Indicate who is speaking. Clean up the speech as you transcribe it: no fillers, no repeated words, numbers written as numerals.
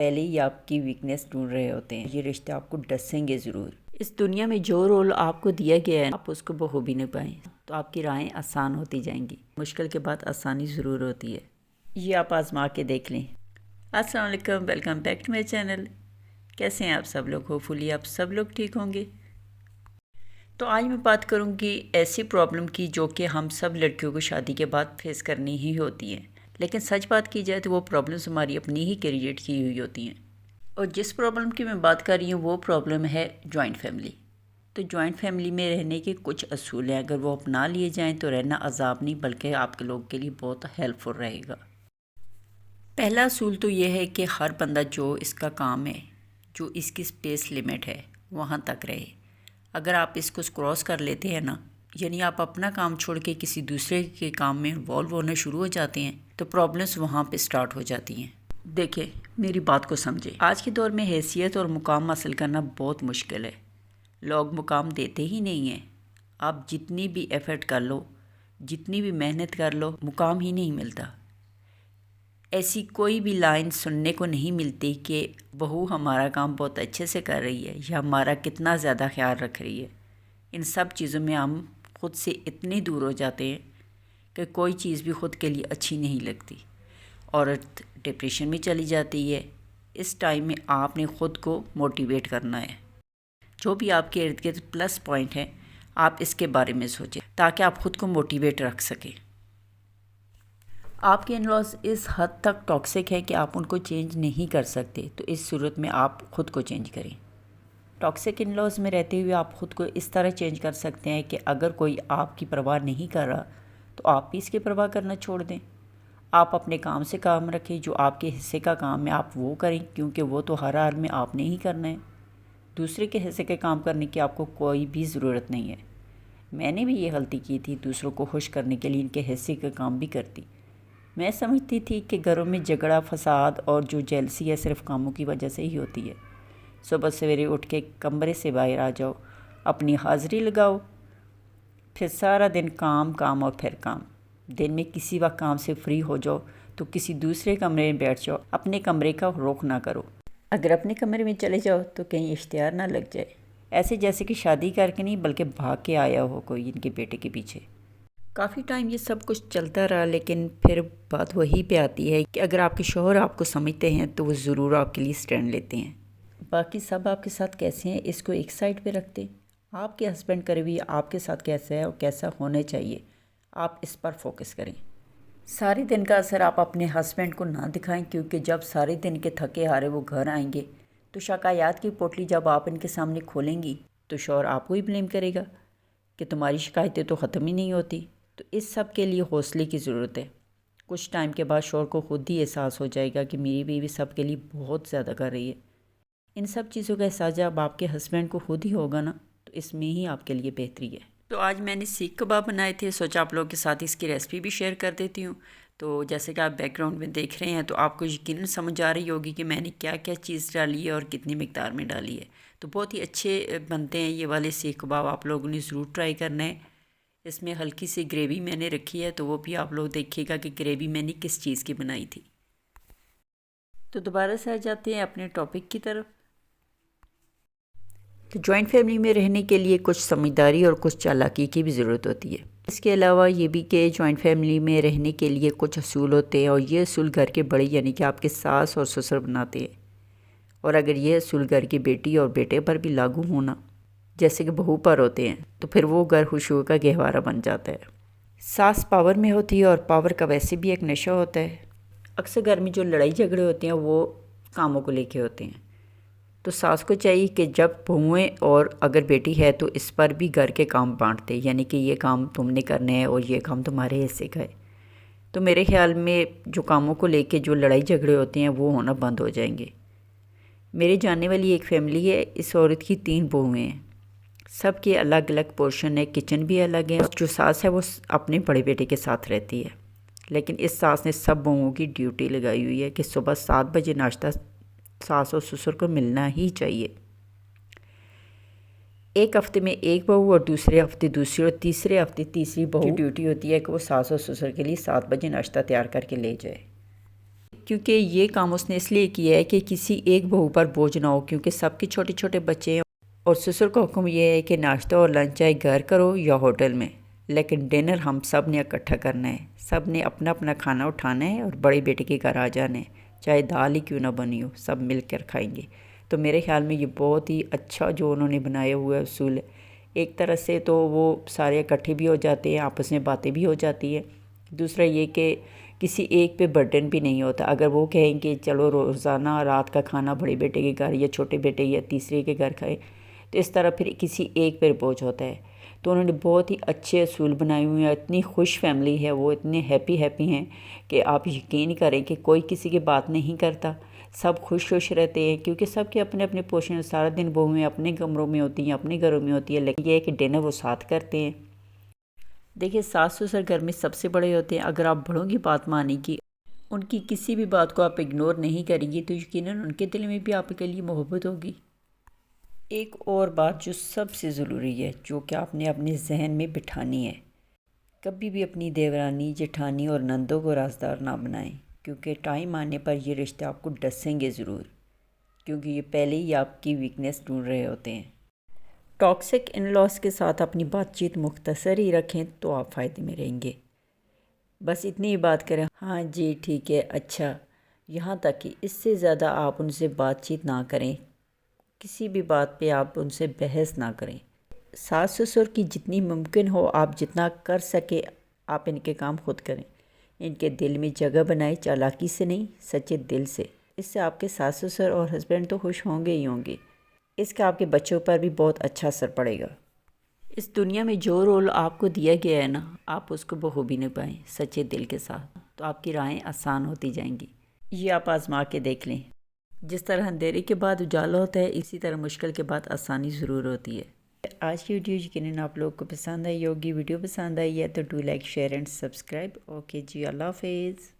Speaker 1: پہلے ہی آپ کی ویکنیس ڈھونڈ رہے ہوتے ہیں۔ یہ رشتے آپ کو ڈسیں گے ضرور۔ اس دنیا میں جو رول آپ کو دیا گیا ہے آپ اس کو بخوبی نبھائیں تو آپ کی راہیں آسان ہوتی جائیں گی۔ مشکل کے بعد آسانی ضرور ہوتی ہے، یہ آپ آزما کے دیکھ لیں۔ السلام علیکم، welcome back to my channel. کیسے ہیں آپ سب لوگ؟ ہوپفلی آپ سب لوگ ٹھیک ہوں گے۔ تو آج میں بات کروں گی ایسی پرابلم کی جو کہ ہم سب لڑکیوں کو شادی کے بعد فیس کرنی ہی ہوتی ہیں، لیکن سچ بات کی جائے تو وہ پرابلمس ہماری اپنی ہی کریٹ کی ہوئی ہوتی ہیں۔ اور جس پرابلم کی میں بات کر رہی ہوں وہ پرابلم ہے جوائنٹ فیملی۔ تو جوائنٹ فیملی میں رہنے کے کچھ اصول ہیں، اگر وہ اپنا لیے جائیں تو رہنا عذاب نہیں بلکہ آپ کے لوگ کے لیے بہت ہیلپ فل رہے گا۔ پہلا اصول تو یہ ہے کہ ہر بندہ جو اس کا کام ہے، جو اس کی اسپیس لمٹ ہے وہاں تک رہے۔ اگر آپ اس کو کراس کر لیتے ہیں نا، یعنی آپ اپنا کام چھوڑ کے کسی دوسرے کے کام میں انوالو ہونا شروع ہو جاتے ہیں تو پرابلمس وہاں پہ سٹارٹ ہو جاتی ہیں۔ دیکھیں میری بات کو سمجھیں، آج کے دور میں حیثیت اور مقام حاصل کرنا بہت مشکل ہے، لوگ مقام دیتے ہی نہیں ہیں۔ آپ جتنی بھی ایفرٹ کر لو، جتنی بھی محنت کر لو، مقام ہی نہیں ملتا۔ ایسی کوئی بھی لائن سننے کو نہیں ملتی کہ بہو ہمارا کام بہت اچھے سے کر رہی ہے یا ہمارا کتنا زیادہ خیال رکھ رہی ہے۔ ان سب چیزوں میں ہم خود سے اتنے دور ہو جاتے ہیں کہ کوئی چیز بھی خود کے لیے اچھی نہیں لگتی۔ عورت ڈپریشن میں چلی جاتی ہے۔ اس ٹائم میں آپ نے خود کو موٹیویٹ کرنا ہے۔ جو بھی آپ کے ارد گرد پلس پوائنٹ ہیں آپ اس کے بارے میں سوچیں تاکہ آپ خود کو موٹیویٹ رکھ سکیں۔ آپ کے ان-لاز اس حد تک ٹاکسک ہے کہ آپ ان کو چینج نہیں کر سکتے، تو اس صورت میں آپ خود کو چینج کریں۔ ٹاکسک ان-لاز میں رہتے ہوئے آپ خود کو اس طرح چینج کر سکتے ہیں کہ اگر کوئی آپ کی پرواہ نہیں کر رہا تو آپ بھی اس کی پرواہ کرنا چھوڑ دیں۔ آپ اپنے کام سے کام رکھیں، جو آپ کے حصے کا کام ہے آپ وہ کریں، کیونکہ وہ تو ہر حال میں آپ نے ہی کرنا ہے۔ دوسرے کے حصے کے کام کرنے کی آپ کو کوئی بھی ضرورت نہیں ہے۔ میں نے بھی یہ غلطی کی تھی، دوسروں کو خوش کرنے کے لیے ان کے حصے کا کام بھی کرتی۔ میں سمجھتی تھی کہ گھروں میں جھگڑا، فساد اور جو جیلسی ہے صرف کاموں کی وجہ سے ہی ہوتی ہے۔ صبح سویرے اٹھ کے کمرے سے باہر آ جاؤ، اپنی حاضری لگاؤ، پھر سارا دن کام کام اور پھر کام۔ دن میں کسی وقت کام سے فری ہو جاؤ تو کسی دوسرے کمرے میں بیٹھ جاؤ، اپنے کمرے کا رخ نہ کرو۔ اگر اپنے کمرے میں چلے جاؤ تو کہیں اشتہار نہ لگ جائے، ایسے جیسے کہ شادی کر کے نہیں بلکہ بھاگ کے آیا ہو کوئی ان کے بیٹے کے پیچھے۔ کافی ٹائم یہ سب کچھ چلتا رہا، لیکن پھر بات وہی پہ آتی ہے کہ اگر آپ کے شوہر آپ کو سمجھتے ہیں تو وہ ضرور آپ کے لیے سٹینڈ لیتے ہیں۔ باقی سب آپ کے ساتھ کیسے ہیں اس کو ایک سائڈ پہ رکھتے، آپ کے ہسبینڈ کا رویہ آپ کے ساتھ کیسا ہے اور کیسا ہونا چاہیے، آپ اس پر فوکس کریں۔ سارے دن کا اثر آپ اپنے ہسبینڈ کو نہ دکھائیں، کیونکہ جب سارے دن کے تھکے ہارے وہ گھر آئیں گے تو شکایات کی پوٹلی جب آپ ان کے سامنے کھولیں گی تو شوہر آپ کو ہی بلیم کرے گا کہ تمہاری شکایتیں تو ختم ہی نہیں ہوتی۔ تو اس سب کے لیے حوصلے کی ضرورت ہے۔ کچھ ٹائم کے بعد شوہر کو خود ہی احساس ہو جائے گا کہ میری بیوی سب کے لیے بہت زیادہ کر رہی ہے۔ ان سب چیزوں کا احساس جب آپ کے ہسبینڈ کو خود ہی ہوگا نا تو اس میں ہی آپ کے لیے بہتری ہے۔ تو آج میں نے سیخ کباب بنائے تھے، سوچا آپ لوگوں کے ساتھ اس کی ریسپی بھی شیئر کر دیتی ہوں۔ تو جیسے کہ آپ بیک گراؤنڈ میں دیکھ رہے ہیں تو آپ کو یقیناً سمجھ آ رہی ہوگی کہ میں نے کیا کیا چیز ڈالی ہے اور کتنی مقدار میں ڈالی ہے۔ تو بہت ہی اچھے بنتے ہیں یہ والے سیخ کباب، آپ لوگوں نے ضرور ٹرائی کرنا ہے۔ اس میں ہلکی سی گریوی میں نے رکھی ہے، تو وہ بھی آپ لوگ دیکھیے گا کہ گریوی میں نے کس چیز کی بنائی تھی۔ تو دوبارہ سے آ جاتے ہیں اپنے ٹاپک کی طرف۔ تو جوائنٹ فیملی میں رہنے کے لیے کچھ سمجھداری اور کچھ چالاکی کی بھی ضرورت ہوتی ہے۔ اس کے علاوہ یہ بھی کہ جوائنٹ فیملی میں رہنے کے لیے کچھ اصول ہوتے ہیں، اور یہ اصول گھر کے بڑے یعنی کہ آپ کے ساس اور سسر بناتے ہیں، اور اگر یہ اصول گھر کی بیٹی اور بیٹے پر بھی لاگو ہونا جیسے کہ بہو پر ہوتے ہیں تو پھر وہ گھر خوشیوں کا گہوارہ بن جاتا ہے۔ ساس پاور میں ہوتی ہے اور پاور کا ویسے بھی ایک نشہ ہوتا ہے۔ اکثر گھر میں جو لڑائی جھگڑے ہوتے ہیں وہ کاموں کو لے کے ہوتے ہیں، تو ساس کو چاہیے کہ جب بہویں اور اگر بیٹی ہے تو اس پر بھی گھر کے کام بانٹتے، یعنی کہ یہ کام تم نے کرنے ہیں اور یہ کام تمہارے حصے کا ہے۔ تو میرے خیال میں جو کاموں کو لے کے جو لڑائی جھگڑے ہوتے ہیں وہ ہونا بند ہو جائیں گے۔ میرے جاننے والی ایک فیملی ہے، اس عورت کی 3 بہویں ہیں، سب کے الگ الگ پورشن ہے، کچن بھی الگ ہے۔ جو ساس ہے وہ اپنے بڑے بیٹے کے ساتھ رہتی ہے، لیکن اس ساس نے سب بہوؤں کی ڈیوٹی لگائی ہوئی ہے کہ صبح 7 بجے ناشتہ ساس اور سسر کو ملنا ہی چاہیے۔ ایک ہفتے میں ایک بہو اور دوسرے ہفتے دوسری اور تیسرے ہفتے تیسری بہو کی ڈیوٹی ہوتی ہے کہ وہ ساس اور سسر کے لیے 7 بجے ناشتہ تیار کر کے لے جائے۔ کیونکہ یہ کام اس نے اس لیے کیا ہے کہ کسی ایک بہو پر بوجھ نہ ہو، کیونکہ سب کے چھوٹے چھوٹے بچے ہیں اور سسر کا حکم یہ ہے کہ ناشتہ اور لنچ چاہے گھر کرو یا ہوٹل میں، لیکن ڈنر ہم سب نے اکٹھا کرنا ہے، سب نے اپنا اپنا کھانا اٹھانا ہے اور بڑے بیٹے کے گھر آ جانا ہے، چاہے دال ہی کیوں نہ بنی ہو، سب مل کر کھائیں گے۔ تو میرے خیال میں یہ بہت ہی اچھا جو انہوں نے بنایا ہوا ہے اصول ہے۔ ایک طرح سے تو وہ سارے اکٹھے بھی ہو جاتے ہیں، آپس میں باتیں بھی ہو جاتی ہیں۔ دوسرا یہ کہ کسی ایک پہ برڈن بھی نہیں ہوتا۔ اگر وہ کہیں کہ چلو روزانہ رات کا کھانا بڑے بیٹے کے گھر یا چھوٹے بیٹے یا تیسرے کے گھر کھائے، تو اس طرح پھر کسی ایک پر بوجھ ہوتا ہے۔ تو انہوں نے بہت ہی اچھے اصول بنائے ہوئے ہیں، اتنی خوش فیملی ہے، وہ اتنے ہیپی ہیں کہ آپ یقین کریں کہ کوئی کسی کی بات نہیں کرتا، سب خوش رہتے ہیں، کیونکہ سب کے اپنے اپنے پورشن، سارا دن بہویں اپنے کمروں میں ہوتی ہیں، اپنے گھروں میں ہوتی ہیں، لیکن یہ ہے کہ ڈنر وہ ساتھ کرتے ہیں۔ دیکھیں ساس سسر گھر میں سب سے بڑے ہوتے ہیں، اگر آپ بڑوں کی بات مانیں گی، ان کی کسی بھی بات کو آپ اگنور نہیں کریں گی، تو یقیناً ان کے دل میں بھی آپ کے لیے محبت ہوگی۔ ایک اور بات جو سب سے ضروری ہے، جو کہ آپ نے اپنے ذہن میں بٹھانی ہے، کبھی بھی اپنی دیورانی، جٹھانی اور نندوں کو رازدار نہ بنائیں، کیونکہ ٹائم آنے پر یہ رشتے آپ کو ڈسیں گے ضرور، کیونکہ یہ پہلے ہی آپ کی ویکنیس ڈھونڈ رہے ہوتے ہیں۔ ٹاکسک ان لاس کے ساتھ اپنی بات چیت مختصر ہی رکھیں تو آپ فائدے میں رہیں گے۔ بس اتنی ہی بات کریں، ہاں جی ٹھیک ہے، اچھا، یہاں تک کہ اس سے زیادہ آپ ان سے بات چیت نہ کریں، کسی بھی بات پہ آپ ان سے بحث نہ کریں۔ ساس سسر کی جتنی ممکن ہو آپ جتنا کر سکے آپ ان کے کام خود کریں، ان کے دل میں جگہ بنائیں، چالاکی سے نہیں سچے دل سے۔ اس سے آپ کے ساس سسر اور ہسبینڈ تو خوش ہوں گے ہی ہوں گے، اس کا آپ کے بچوں پر بھی بہت اچھا اثر پڑے گا۔ اس دنیا میں جو رول آپ کو دیا گیا ہے نا، آپ اس کو بخوبی نبھائیں سچے دل کے ساتھ، تو آپ کی راہیں آسان ہوتی جائیں گی۔ یہ آپ آزما کے دیکھ لیں، جس طرح اندھیرے کے بعد اجالا ہوتا ہے، اسی طرح مشکل کے بعد آسانی ضرور ہوتی ہے۔ آج کی ویڈیو یقیناً آپ لوگوں کو پسند آئی ہوگی۔ ویڈیو پسند آئی ہے تو do like, share and subscribe. Okay جی، اللہ حافظ۔